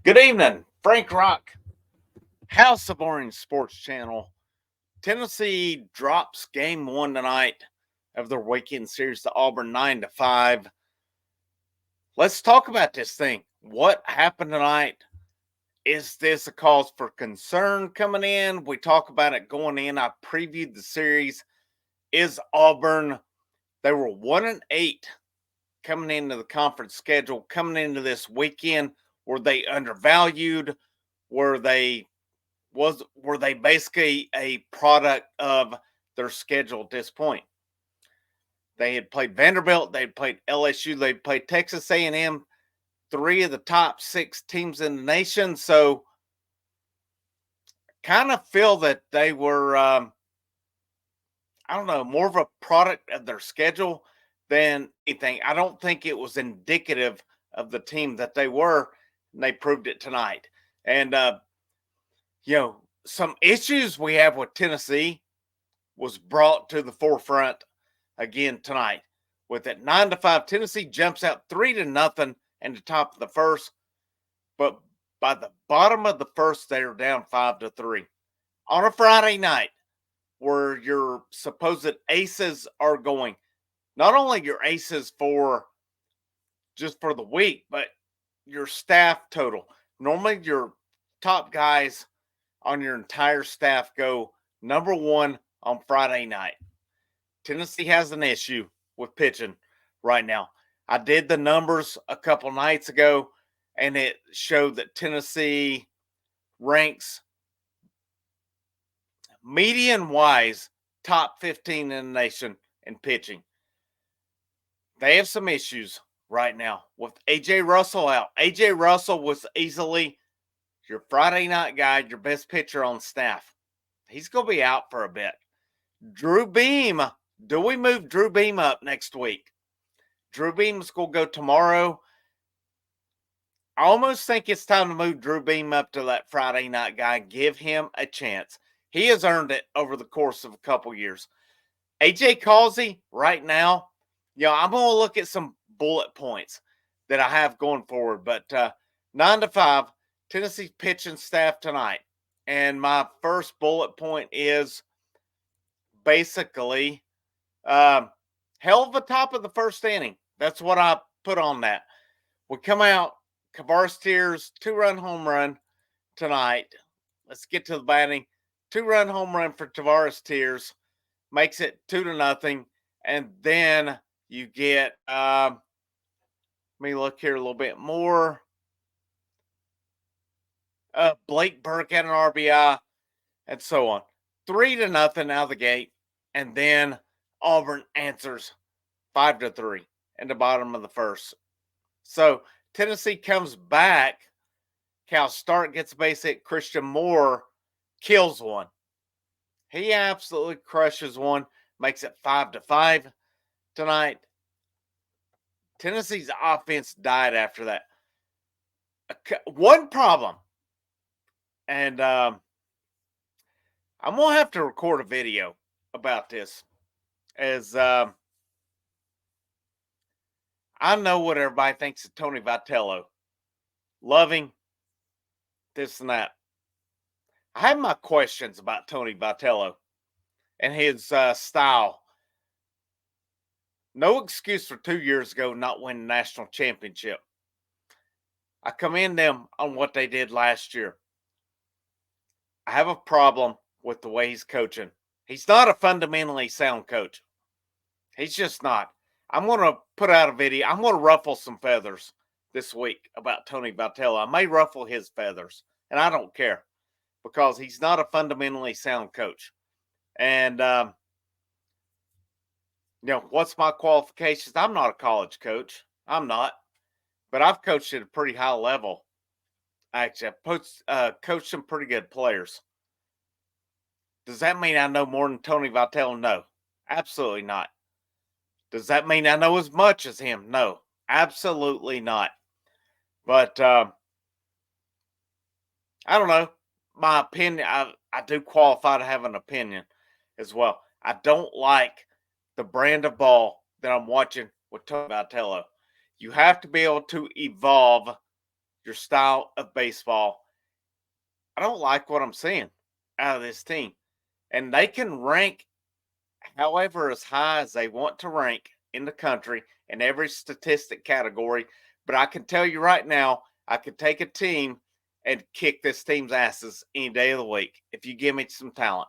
Good evening, Frank Rock, House of Orange Sports Channel. Tennessee drops game one tonight of their weekend series to Auburn 9-5. Let's talk about this thing. What happened tonight? Is this a cause for concern coming in? We talk about it going in. I previewed the series. Is Auburn, they were 1-8 coming into the conference schedule, coming into this weekend. Were they undervalued? Were they basically a product of their schedule at this point? They had played Vanderbilt, they had played LSU, they played Texas A&M, three of the top six teams in the nation. So, kind of feel that they were, I don't know, more of a product of their schedule than anything. I don't think it was indicative of the team that they were, and they proved it tonight. And some issues we have with Tennessee was brought to the forefront again tonight. With it 9-5, Tennessee jumps out 3-0 in the top of the first, but by the bottom of the first, they are down 5-3 on a Friday night, where your supposed aces are going. Not only your aces for just for the week, but your staff total. Normally, your top guys on your entire staff go number one on Friday night. Tennessee has an issue with pitching right now. I did the numbers a couple nights ago, and it showed that Tennessee ranks median wise top 15 in the nation in pitching. They have some issues right now with AJ Russell out. AJ Russell was easily your Friday night guy, your best pitcher on staff. He's going to be out for a bit. Drew Beam. Do we move Drew Beam up next week? Drew Beam's going to go tomorrow. I almost think it's time to move Drew Beam up to that Friday night guy. Give him a chance. He has earned it over the course of a couple years. AJ Causey, right now, I'm going to look at some bullet points that I have going forward. But 9-5, Tennessee's pitching staff tonight. And my first bullet point is basically hell of a top of the first inning. That's what I put on that. We come out, Kavaris Tears, 2-run home run tonight. Let's get to the batting. 2-run home run for Tavares Tears. Makes it 2-0. And then you get, let me look here a little bit more. Blake Burke had an RBI, and so on. 3-0 out of the gate. And then Auburn answers 5-3 in the bottom of the first. So Tennessee comes back. Cal Stark gets a base hit. Christian Moore kills one. He absolutely crushes one. Makes it 5-5 tonight. Tennessee's offense died after that. One problem. And I'm going to have to record a video about this. As I know what everybody thinks of Tony Vitello. Loving this and that. I have my questions about Tony Vitello and his style. No excuse for 2 years ago not winning the national championship. I commend them on what they did last year. I have a problem with the way he's coaching. He's not a fundamentally sound coach. He's just not. I'm going to put out a video. I'm going to ruffle some feathers this week about Tony Vitello. I may ruffle his feathers, and I don't care because he's not a fundamentally sound coach. And, what's my qualifications? I'm not a college coach. I'm not. But I've coached at a pretty high level. Actually, I've coached some pretty good players. Does that mean I know more than Tony Vitello? No, absolutely not. Does that mean I know as much as him? No, absolutely not. But I don't know. My opinion, I do qualify to have an opinion as well. I don't like the brand of ball that I'm watching with Tony Vitello. You have to be able to evolve your style of baseball. I don't like what I'm seeing out of this team. And they can rank however as high as they want to rank in the country in every statistic category. But I can tell you right now, I could take a team and kick this team's asses any day of the week if you give me some talent.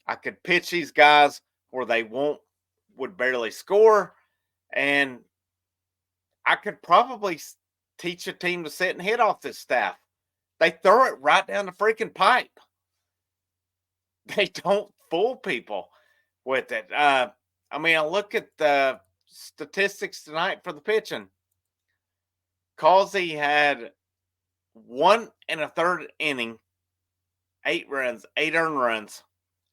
I could pitch these guys where they would barely score, and I could probably teach a team to sit and hit off this staff. They throw it right down the freaking pipe. They don't fool people with it. I mean, I look at the statistics tonight for the pitching. Causey had 1 1/3 inning, 8 runs, 8 earned runs,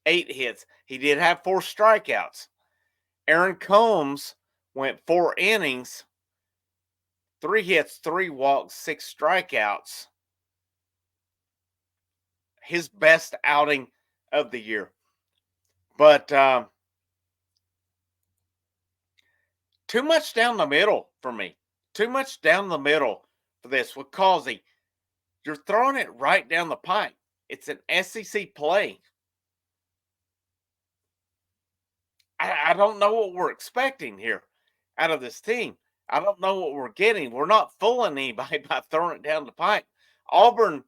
8 hits. He did have 4 strikeouts. Aaron Combs went 4 innings, 3 hits, 3 walks, 6 strikeouts. His best outing of the year. But too much down the middle for me. Too much down the middle for this with Causey. You're throwing it right down the pipe. It's an SEC play. I don't know what we're expecting here out of this team. I don't know what we're getting. We're not fooling anybody by throwing it down the pipe. Auburn,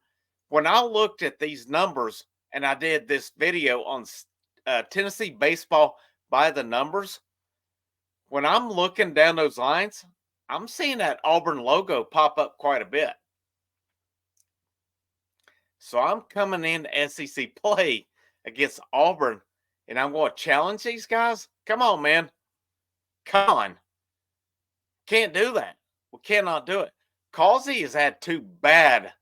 when I looked at these numbers and I did this video on Tennessee baseball by the numbers, when I'm looking down those lines, I'm seeing that Auburn logo pop up quite a bit. So I'm coming into SEC play against Auburn, and I'm going to challenge these guys. Come on, man. Come on. Can't do that. We cannot do it. Causey has had 2 bad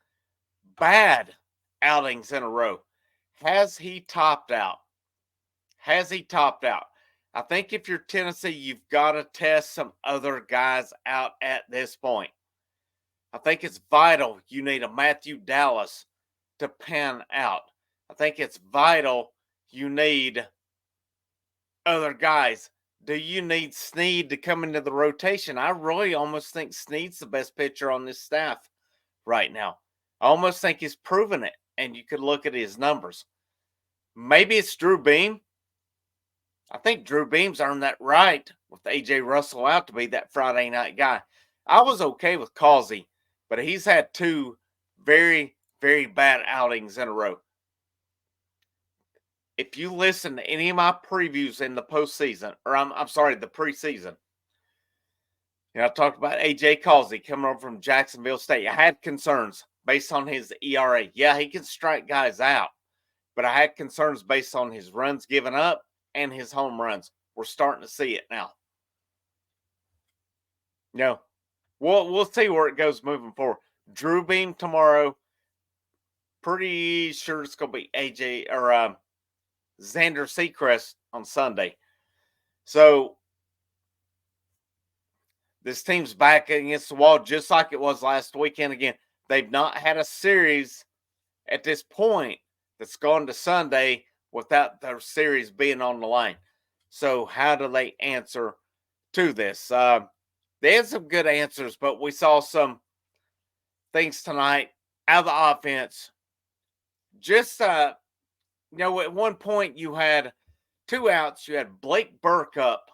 outings in a row. Has he topped out? Has he topped out? I think if you're Tennessee, you've got to test some other guys out at this point. I think it's vital you need a Matthew Dallas to pan out. I think it's vital you need other guys. Do you need Snead to come into the rotation? I really almost think Snead's the best pitcher on this staff right now. I almost think he's proven it, and you could look at his numbers. Maybe it's Drew Beam. I think Drew Beam's earned that right with A.J. Russell out to be that Friday night guy. I was okay with Causey, but he's had 2 very, very bad outings in a row. If you listen to any of my previews in the postseason, or I'm sorry, the preseason, I talked about A.J. Causey coming over from Jacksonville State. I had concerns based on his ERA. Yeah, he can strike guys out, but I had concerns based on his runs given up and his home runs. We're starting to see it now. We'll see where it goes moving forward. Drew Beam tomorrow. Pretty sure it's going to be AJ or Xander Sechrest on Sunday. So this team's back against the wall just like it was last weekend. Again, they've not had a series at this point that's gone to Sunday without their series being on the line. So how do they answer to this? They had some good answers, but we saw some things tonight out of the offense. Just, at one point you had 2 outs. You had Blake Burke up,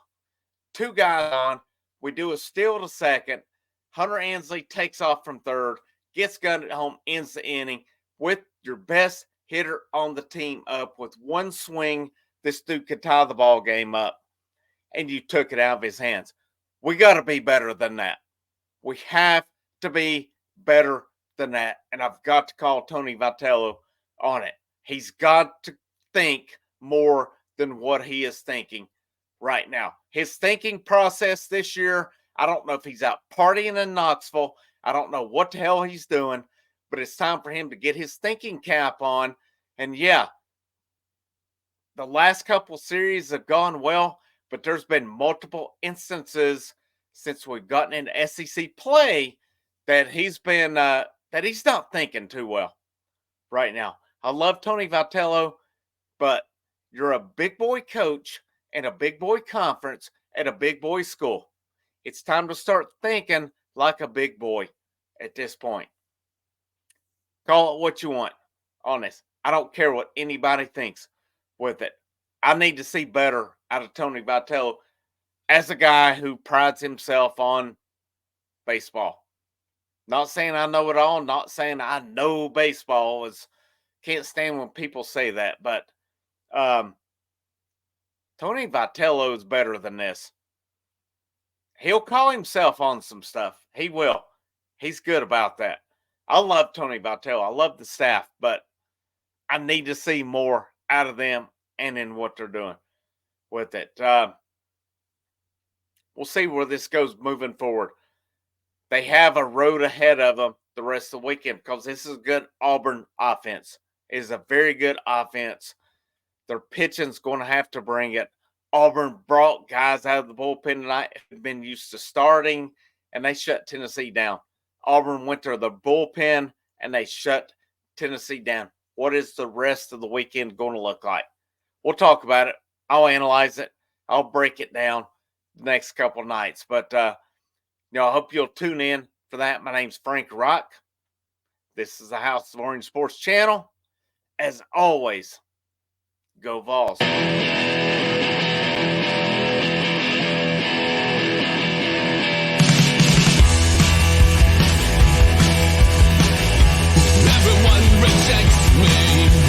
2 guys on. We do a steal to second. Hunter Ansley takes off from third, gets gunned at home, ends the inning with your best hitter on the team up with 1 swing. This dude could tie the ball game up, and you took it out of his hands. We got to be better than that. We have to be better than that, and I've got to call Tony Vitello on it. He's got to think more than what he is thinking right now. His thinking process this year, I don't know if he's out partying in Knoxville. I don't know what the hell he's doing, but it's time for him to get his thinking cap on. And yeah, the last couple series have gone well, but there's been multiple instances since we've gotten into SEC play that he's been that he's not thinking too well right now. I love Tony Vitello, but you're a big boy coach in a big boy conference at a big boy school. It's time to start thinking like a big boy. at this point. Call it what you want on this. I don't care what anybody thinks with it. I need to see better out of Tony Vitello as a guy who prides himself on baseball. Not saying I know it all, not saying I know baseball. Can't stand when people say that, but Tony Vitello is better than this. He'll call himself on some stuff. He will. He's good about that. I love Tony Vitello. I love the staff, but I need to see more out of them and in what they're doing with it. We'll see where this goes moving forward. They have a road ahead of them the rest of the weekend because this is a good Auburn offense. It is a very good offense. Their pitching's going to have to bring it. Auburn brought guys out of the bullpen tonight who've been used to starting, and they shut Tennessee down. Auburn went to the bullpen, and they shut Tennessee down. What is the rest of the weekend going to look like? We'll talk about it. I'll analyze it. I'll break it down the next couple of nights. But, I hope you'll tune in for that. My name's Frank Rock. This is the House of Orange Sports Channel. As always, go Vols. Everyone rejects me.